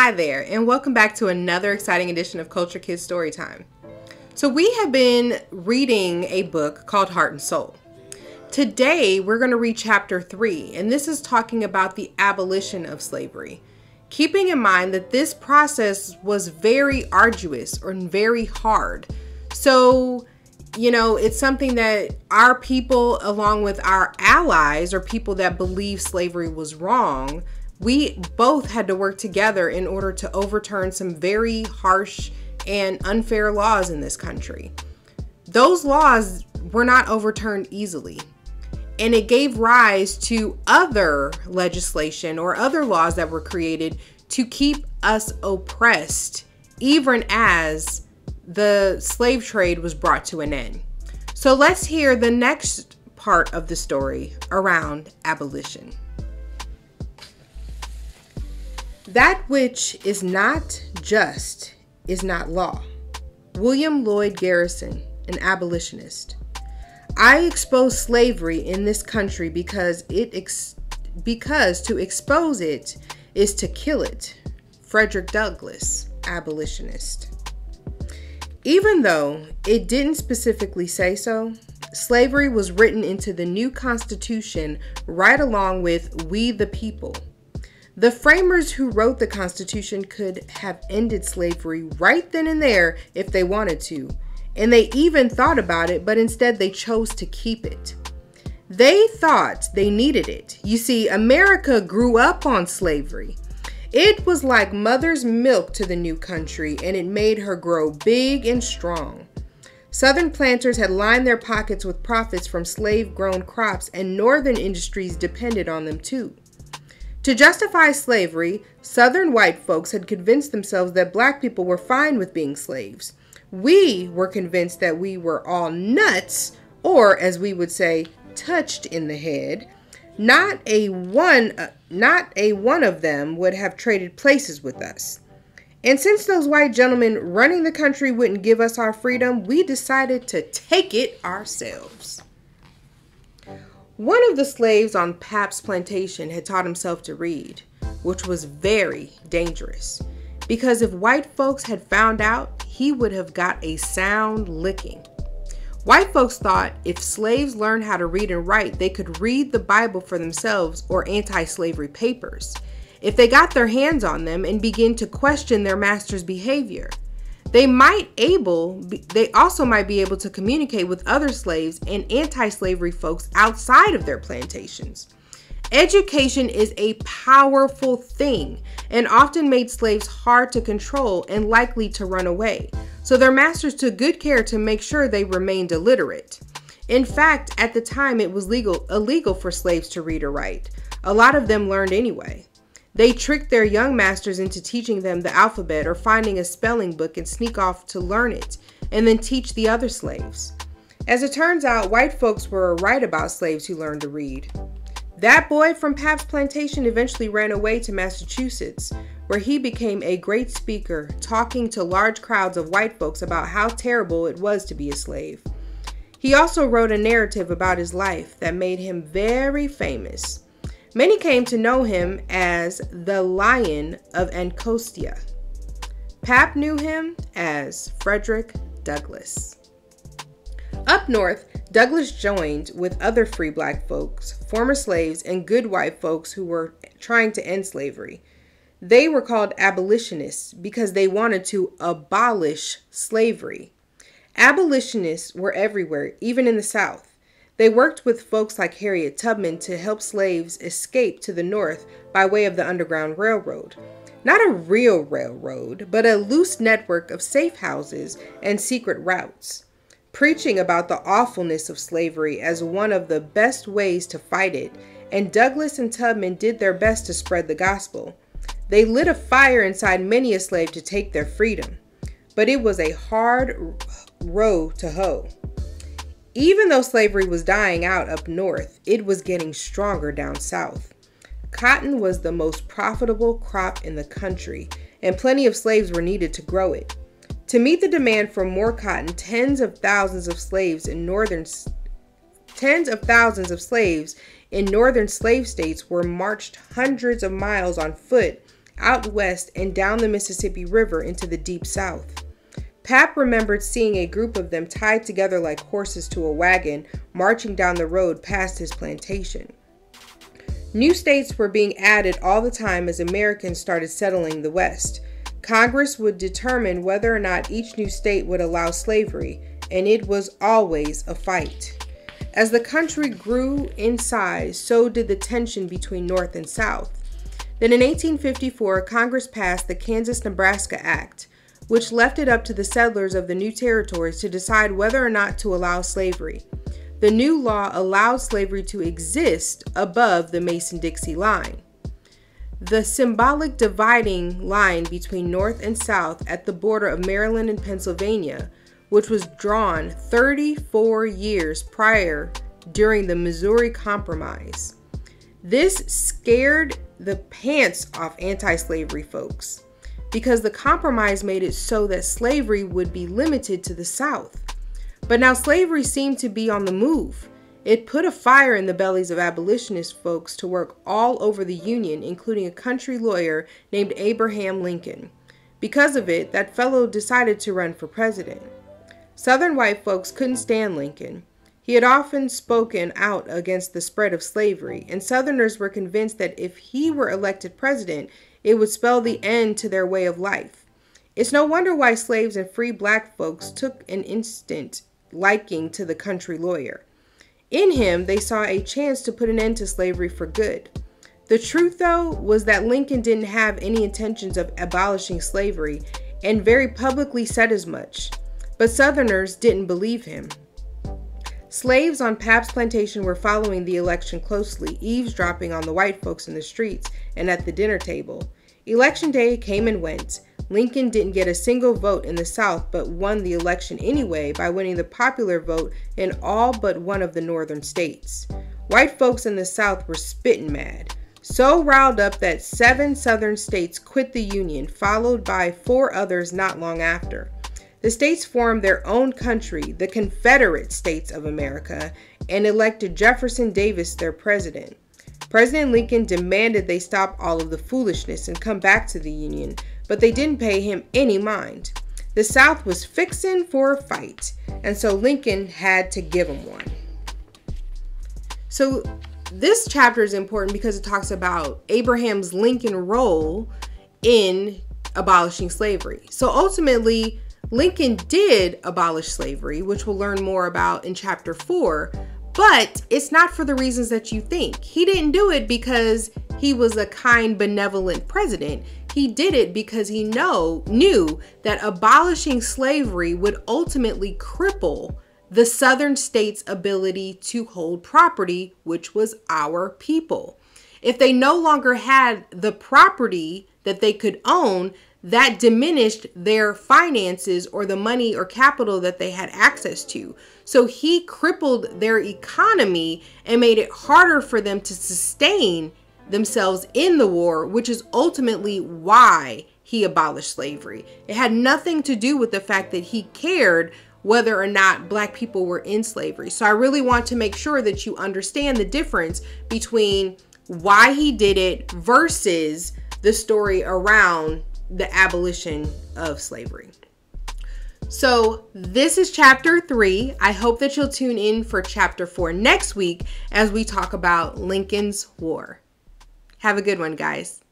Hi there, and welcome back to another exciting edition of Kulture Kids Storytime. So we have been reading a book called Heart and Soul. Today, we're going to read chapter 3, and this is talking about the abolition of slavery. Keeping in mind that this process was very arduous or very hard. So, it's something that our people, along with our allies or people that believe slavery was wrong, we both had to work together in order to overturn some very harsh and unfair laws in this country. Those laws were not overturned easily, and it gave rise to other legislation or other laws that were created to keep us oppressed, even as the slave trade was brought to an end. So let's hear the next part of the story around abolition. That which is not just is not law. William Lloyd Garrison, an abolitionist. I expose slavery in this country because to expose it is to kill it. Frederick Douglass, abolitionist. Even though it didn't specifically say so, slavery was written into the new Constitution right along with We the People. The framers who wrote the Constitution could have ended slavery right then and there if they wanted to, and they even thought about it, but instead they chose to keep it. They thought they needed it. You see, America grew up on slavery. It was like mother's milk to the new country, and it made her grow big and strong. Southern planters had lined their pockets with profits from slave-grown crops, and northern industries depended on them too. To justify slavery, Southern white folks had convinced themselves that black people were fine with being slaves. We were convinced that we were all nuts, or as we would say, touched in the head. Not a one of them would have traded places with us. And since those white gentlemen running the country wouldn't give us our freedom, we decided to take it ourselves. One of the slaves on Pap's plantation had taught himself to read, which was very dangerous, because if white folks had found out, he would have got a sound licking. White folks thought if slaves learned how to read and write, they could read the Bible for themselves or anti-slavery papers, if they got their hands on them and begin to question their master's behavior. They also might be able to communicate with other slaves and anti-slavery folks outside of their plantations. Education is a powerful thing and often made slaves hard to control and likely to run away. So their masters took good care to make sure they remained illiterate. In fact, at the time it was illegal for slaves to read or write. A lot of them learned anyway. They tricked their young masters into teaching them the alphabet or finding a spelling book and sneak off to learn it, and then teach the other slaves. As it turns out, white folks were right about slaves who learned to read. That boy from Pap's plantation eventually ran away to Massachusetts, where he became a great speaker, talking to large crowds of white folks about how terrible it was to be a slave. He also wrote a narrative about his life that made him very famous. Many came to know him as the Lion of Anacostia. Pap knew him as Frederick Douglass. Up north, Douglass joined with other free black folks, former slaves, and good white folks who were trying to end slavery. They were called abolitionists because they wanted to abolish slavery. Abolitionists were everywhere, even in the South. They worked with folks like Harriet Tubman to help slaves escape to the north by way of the Underground Railroad. Not a real railroad, but a loose network of safe houses and secret routes, preaching about the awfulness of slavery as one of the best ways to fight it, and Douglass and Tubman did their best to spread the gospel. They lit a fire inside many a slave to take their freedom, but it was a hard row to hoe. Even though slavery was dying out up north, it was getting stronger down south. Cotton was the most profitable crop in the country, and plenty of slaves were needed to grow it. To meet the demand for more cotton, tens of thousands of slaves in northern slave states were marched hundreds of miles on foot out west and down the Mississippi River into the deep South. Pap remembered seeing a group of them tied together like horses to a wagon, marching down the road past his plantation. New states were being added all the time as Americans started settling the West. Congress would determine whether or not each new state would allow slavery, and it was always a fight. As the country grew in size, so did the tension between North and South. Then in 1854, Congress passed the Kansas-Nebraska Act, which left it up to the settlers of the new territories to decide whether or not to allow slavery. The new law allowed slavery to exist above the Mason-Dixie line. The symbolic dividing line between North and South at the border of Maryland and Pennsylvania, which was drawn 34 years prior during the Missouri Compromise. This scared the pants off anti-slavery folks because the compromise made it so that slavery would be limited to the South. But now slavery seemed to be on the move. It put a fire in the bellies of abolitionist folks to work all over the Union, including a country lawyer named Abraham Lincoln. Because of it, that fellow decided to run for president. Southern white folks couldn't stand Lincoln. He had often spoken out against the spread of slavery, and Southerners were convinced that if he were elected president, it would spell the end to their way of life. It's no wonder why slaves and free black folks took an instant liking to the country lawyer. In him, they saw a chance to put an end to slavery for good. The truth, though, was that Lincoln didn't have any intentions of abolishing slavery, and very publicly said as much. But Southerners didn't believe him. Slaves on Pap's plantation were following the election closely, eavesdropping on the white folks in the streets and at the dinner table. Election day came and went. Lincoln didn't get a single vote in the South, but won the election anyway by winning the popular vote in all but one of the northern states. White folks in the South were spitting mad, so riled up that 7 southern states quit the Union, followed by 4 others not long after. The states formed their own country, the Confederate States of America, and elected Jefferson Davis their president. President Lincoln demanded they stop all of the foolishness and come back to the Union, but they didn't pay him any mind. The South was fixing for a fight, and so Lincoln had to give them one. So this chapter is important because it talks about Abraham Lincoln's role in abolishing slavery. So ultimately, Lincoln did abolish slavery, which we'll learn more about in chapter 4, but it's not for the reasons that you think. He didn't do it because he was a kind, benevolent president. He did it because he knew that abolishing slavery would ultimately cripple the southern states' ability to hold property, which was our people. If they no longer had the property that they could own, that diminished their finances or the money or capital that they had access to. So he crippled their economy and made it harder for them to sustain themselves in the war, which is ultimately why he abolished slavery. It had nothing to do with the fact that he cared whether or not black people were in slavery. So I really want to make sure that you understand the difference between why he did it versus the story around the abolition of slavery. So this is chapter 3. I hope that you'll tune in for chapter 4 next week as we talk about Lincoln's War. Have a good one, guys.